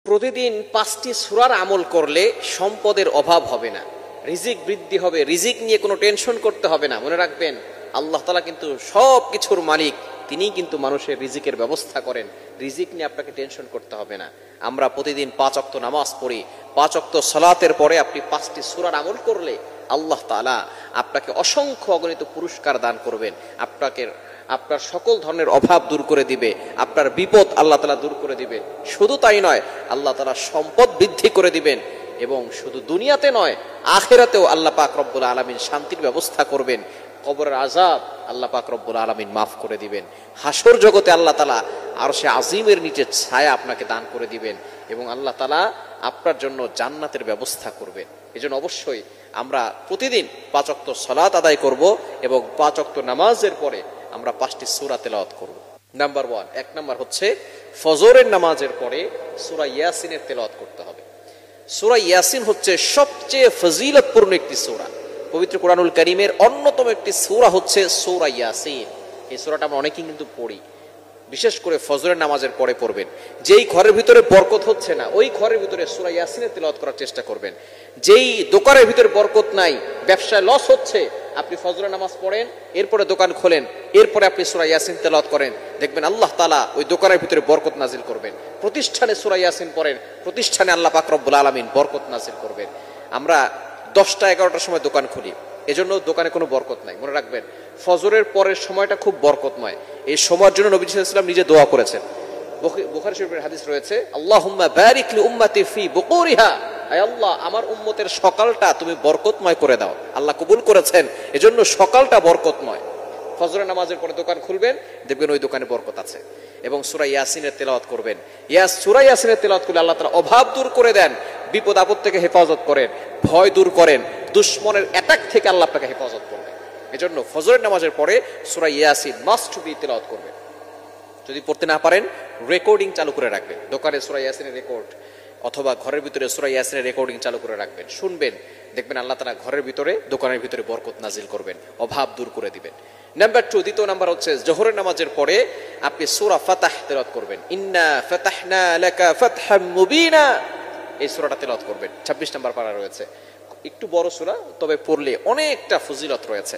প্রতিদিন 5টি সূরার আমল করলে সম্পদের অভাব হবে না, রিজিক বৃদ্ধি হবে, রিজিক নিয়ে কোনো টেনশন করতে হবে না। মনে রাখবেন, আল্লাহ তাআলা কিন্তু সব কিছুর মালিক, তিনিই কিন্তু মানুষের রিজিকের ব্যবস্থা করেন। রিজিক নিয়ে আপনাকে টেনশন করতে হবে না। আমরা প্রতিদিন 5 ওয়াক্ত নামাজ পড়ি, 5 ওয়াক্ত সালাতের পরে আপনি 5টি সূরার আমল করলে আল্লাহ তাআলা আপনাকে অসংখ্য অগণিত পুরস্কার দান করবেন। আপনার সকল ধরনের অভাব দূর করে দিবে, আপনার বিপদ আল্লাহ তাআলা দূর করে দিবেন। শুধু তাই নয়, আল্লাহ তাআলা সম্পদ বৃদ্ধি করে দিবেন এবং শুধু দুনিয়াতে নয়, আখিরাতেও আল্লাহ পাক রব্বুল আলামিন শান্তির ব্যবস্থা করবেন। কবরের আযাব আল্লাহ পাক রব্বুল আলামিন মাফ করে দিবেন। হাসর জগতে আল্লাহ তাআলা আরশে আজিমের নিচে ছায়া আপনাকে দান করে দিবেন এবং আল্লাহ তাআলা আপনার জন্য জান্নাতের ব্যবস্থা করবেন। এজন্য অবশ্যই আমরা প্রতিদিন 5 ওয়াক্ত সালাত আদায় করব এবং 5 ওয়াক্ত নামাজের পরে আমরা 5টি সূরা তেলাওয়াত করব। নাম্বার 1, 1 নাম্বার হচ্ছে ফজরের নামাজের পরে সূরা ইয়াসিনের তেলাওয়াত করতে হবে। সূরা ইয়াসিন হচ্ছে সবচেয়ে ফজিলতপূর্ণ একটি সূরা। পবিত্র কোরআনুল কারীমের অন্যতম একটি সূরা হচ্ছে সূরা ইয়াসিন। এই সূরাটা আমরা অনেকেই কিন্তু পড়ি, বিশেষ করে ফজরের নামাজের পরে পড়বেন। যেই ঘরের ভিতরে বরকত হচ্ছে না, ওই ঘরের ভিতরে সূরা ইয়াসিনের তেলাওয়াত করার চেষ্টা করবেন। যেই দোকানের ভিতরে বরকত নাই, ব্যবসায় লস হচ্ছে, আপনি ফজরের নামাজ পড়েন, এরপরে দোকান খোলেন, এরপরে আপনি সূরা ইয়াসিন তেলাওয়াত করেন, দেখবেন আল্লাহ তাআলা ওই দোকানের ভিতরে বরকত নাজিল করবেন। প্রতিষ্ঠানে সূরা ইয়াসিন পড়েন, প্রতিষ্ঠানে আল্লাহ পাক রব্বুল আলামিন বরকত নাজিল করবেন। আমরা 10টা 11টার সময় দোকান খুলি, এজন্য দোকানে কোনো বরকত নাই। মনে রাখবেন, ফজরের পরের সময়টা খুব বরকতময়। এই সময়ের জন্য নবী সাল্লাল্লাহু আলাইহি ওয়াসাল্লাম নিজে দোয়া করেছেন। বুখারী শরীফের হাদিস রয়েছে, আল্লাহুম্মা বারিক লি উম্মতি ফি বুকুরিহা, আয় আল্লাহ আমার উম্মতের সকালটা তুমি বরকতময় করে দাও। আল্লাহ কবুল করেছেন, এজন্য সকালটা বরকতময়। ফজরের নামাজের পরে দোকান খুলবেন, দেখবেন ওই দোকানে বরকত আছে। এবং সূরা ইয়াসিনের তেলাওয়াত করবেন। সূরা ইয়াসিনের তেলাওয়াত করলে আল্লাহ তাআলা অভাব দূর করে দেন, বিপদ আপদ থেকে হেফাজত করেন, ভয় দূর করেন, দুশমনের অ্যাটাক থেকে আল্লাহ আপনাকে হেফাজত করবেন। এজন্য ফজরের নামাজের পরে সূরা ইয়াসিন মাস্ট বি তেলাওয়াত করবেন। যদি পড়তে না পারেন, রেকর্ডিং চালু করে রাখবেন। দোকানে সূরা ইয়াসিনের রেকর্ড অথবা ঘরের ভিতরে সূরা ইয়াসিনের রেকর্ডিং চালু করে রাখবেন, শুনবেন, দেখবেন আল্লাহ তাআলা ঘরের ভিতরে, দোকানের ভিতরে বরকত নাজিল করবেন, অভাব দূর করে দিবেন। নাম্বার 2, দ্বিতীয় নাম্বার হচ্ছে জোহরের নামাজের পরে আপনি সূরা ফাতাহ তেলাওয়াত করবেন। ইন্না ফাতাহনা লাকা ফাতহাম মুবিনা, এই সূরাটা তেলাওয়াত করবেন। 26 নাম্বার পারা রয়েছে, একটু বড় সূরা, তবে পড়লে অনেকটা ফজিলত রয়েছে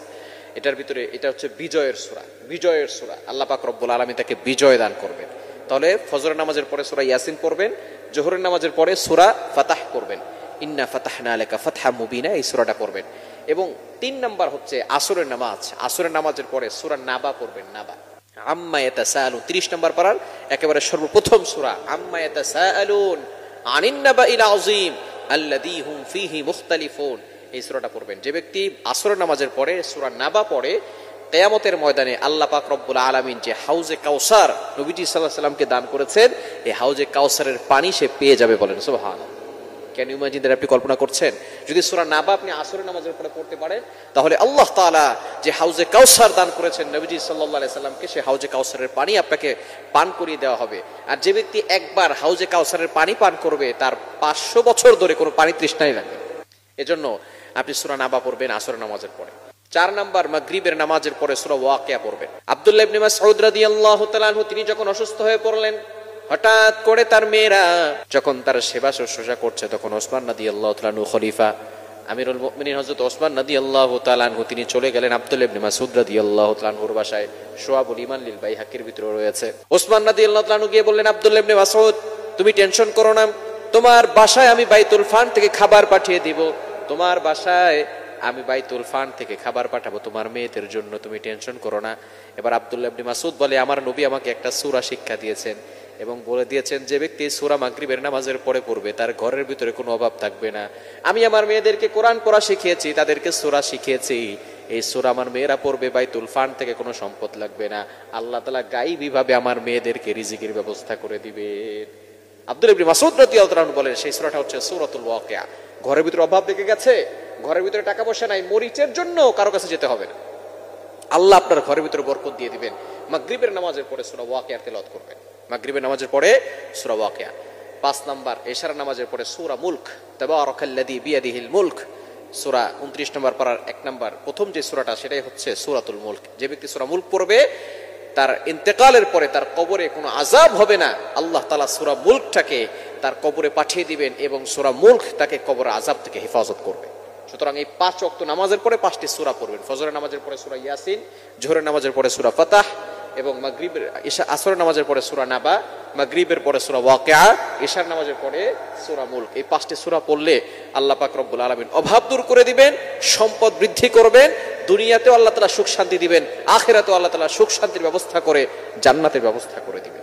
এটার ভিতরে। এটা হচ্ছে বিজয়ের সূরা, বিজয়ের সূরা। আল্লাহ পাক রব্বুল আলামিন তাকে বিজয় দান করবেন। তাহলে ফজরের নামাজের পরে সূরা ইয়াসিন পড়বেন, জোহরের নামাজের পরে সূরা ফাতাহ পড়বেন। ইন্না ফাতাহনা লাকা ফাতহাম মুবিনা, এই সূরাটা পড়বেন। এবং 3 নাম্বার হচ্ছে আসরের নামাজ। আসরের নামাজের পরে সূরা নাবা পড়বেন। নাবা, আম্মা ইয়াতাসাআলুন, 30 নাম্বার পারার একেবারে সর্বপ্রথম সূরা, আম্মা ইয়াতাসাআলুন আনিন নাবাইল আযীম আল্লাযী হুম ফীহি মুখতালিফুন, এই সূরাটা পড়বেন। যে ব্যক্তি আসরের নামাজের পরে সূরা নাবা পড়ে, কিয়ামতের ময়দানে আল্লাহ পাক রব্বুল আলামিন যে হাউজে কাউসার নবীজি সাল্লাল্লাহু আলাইহি সাল্লামকে দান করেছেন, এই হাউজে কাউসারের পানি সে পেয়ে যাবে। বলেন সুবহানাল্লাহ। Can you imagine that? আপনি কল্পনা করছেন, যদি সূরা নাবা আপনি আসরের নামাজের পরে পড়তে পারেন, তাহলে আল্লাহ তাআলা যে হাউজে কাউসার দান করেছেন নবীজি সাল্লাল্লাহু আলাইহি সাল্লামকে, সেই হাউজে কাউসারের পানি আপনাকে পান করিয়ে দেওয়া হবে। আর যে ব্যক্তি একবার হাউজে কাউসারের পানি পান করবে, তার 500 বছর ধরে কোনো পানি তৃষ্ণাই লাগবে। এজন্য আপনি সূরা নাবা পড়বেন আসরের নামাজের পরে। 4 নাম্বার, মাগরিবের নামাজের পরে সূরা ওয়াকিয়া পড়বেন। আব্দুল্লাহ ইবনে মাসউদ রাদিয়াল্লাহু তাআলা আনহু, তিনি যখন অসুস্থ হয়ে পড়লেন, হঠাৎ করে তার মেয়েরা যখন তার সেবা শুশ্রূষা করছে, তখন ওসমান রাদিয়াল্লাহু তাআলা আনহু খলিফা আমিরুল মুমিনিন হযরত ওসমান রাদিয়াল্লাহু তাআলা আনহু, তিনি চলে গেলেন আব্দুল্লাহ ইবনে মাসউদ রাদিয়াল্লাহু তাআলা আনহুর বাসায়। শুআবুল ঈমান লিল বাইহাকির ভিতরে রয়েছে। ওসমান রাদিয়াল্লাহু তাআলা আনহু গিয়ে বললেন, আব্দুল্লাহ ইবনে মাসউদ, তুমি টেনশন করো না, তোমার বাসায় আমি বাইতুল ফান্ড থেকে খাবার পাঠিয়ে দিব। তোমার বাসায় আমি বাইতুল ফান্ড থেকে খাবার পাঠাবো তোমার মেয়েদের জন্য, তুমি টেনশন করো না। এবার আব্দুল্লাহ ইবনে মাসউদ বলে, আমার নবী আমাকে একটা সূরা শিক্ষা দিয়েছেন এবং বলে দিয়েছেন, যে ব্যক্তি সূরা মাগরিবের নামাজের পরে পড়বে, তার ঘরের ভিতরে কোনো অভাব থাকবে না। আমি আমার মেয়েদেরকে কোরআন পড়া শিখিয়েছি, তাদেরকে সূরা শিখিয়েছি, এই সূরা আমার মেয়েরা পড়বে, বাইতুল ফান্ড থেকে কোনো সম্পদ লাগবে না। আল্লাহ তাআলা গায়বী ভাবে আমার মেয়েদেরকে রিজিকের ব্যবস্থা করে দিবেন। আব্দুল্লাহ ইবনে মাসউদ রাদিয়াল্লাহু তাআলা বলেন, সেই সূরাটা হচ্ছে সূরাতুল ওয়াকিয়া। ঘরের ভিতরে অভাব দেখে গেছে, ঘরের ভিতরে টাকা পয়সা নাই, মরিচের জন্য কারো কাছে যেতে হবে না, আল্লাহ আপনার ঘরের ভিতরে বরকত দিয়ে দিবেন। মাগরিবের নামাজের পরে সূরা ওয়াকিয়ার তেলাওয়াত করবেন। মাগরিবের নামাজের পরে সূরা ওয়াকিয়া। 5 নাম্বার, এশার নামাজের পরে সূরা মুলক, তাবারাকাল্লাযী বিয়াদিহিল মুলক, সূরা 29 নম্বর পারার 1 নাম্বার প্রথম যে সূরাটা, সেটাই হচ্ছে সূরাতুল মুলক। যে ব্যক্তি সূরা মুলক পড়বে, তার ইন্তেকালের পরে তার কবরে কোনো আযাব হবে না। আল্লাহ তাআলা সূরা মুলকটাকে তার কবরে পাঠিয়ে দিবেন এবং সূরা মুলক তাকে কবরের আযাব থেকে হেফাজত করবে। সুতরাং এই 5 ওয়াক্ত নামাজের পরে 5টি সূরা পড়বেন। ফজরের নামাজের পরে সূরা ইয়াসিন, জোহরের নামাজের পরে সূরা ফাতাহ এবং মাগরিবের আসরের নামাজের পরে সূরা নাবা, মাগরিবের পরে সূরা ওয়াকিয়া, ইশার নামাজের পরে সূরা মুলক। এই 5টি সূরা পড়লে আল্লাহ পাক রব্বুল আলামিন অভাব দূর করে দিবেন, সম্পদ বৃদ্ধি করবেন, দুনিয়াতেও আল্লাহ তাআলা সুখ শান্তি দিবেন, আখিরাতেও আল্লাহ তাআলা সুখ শান্তির ব্যবস্থা করে জান্নাতের ব্যবস্থা করে দিবেন।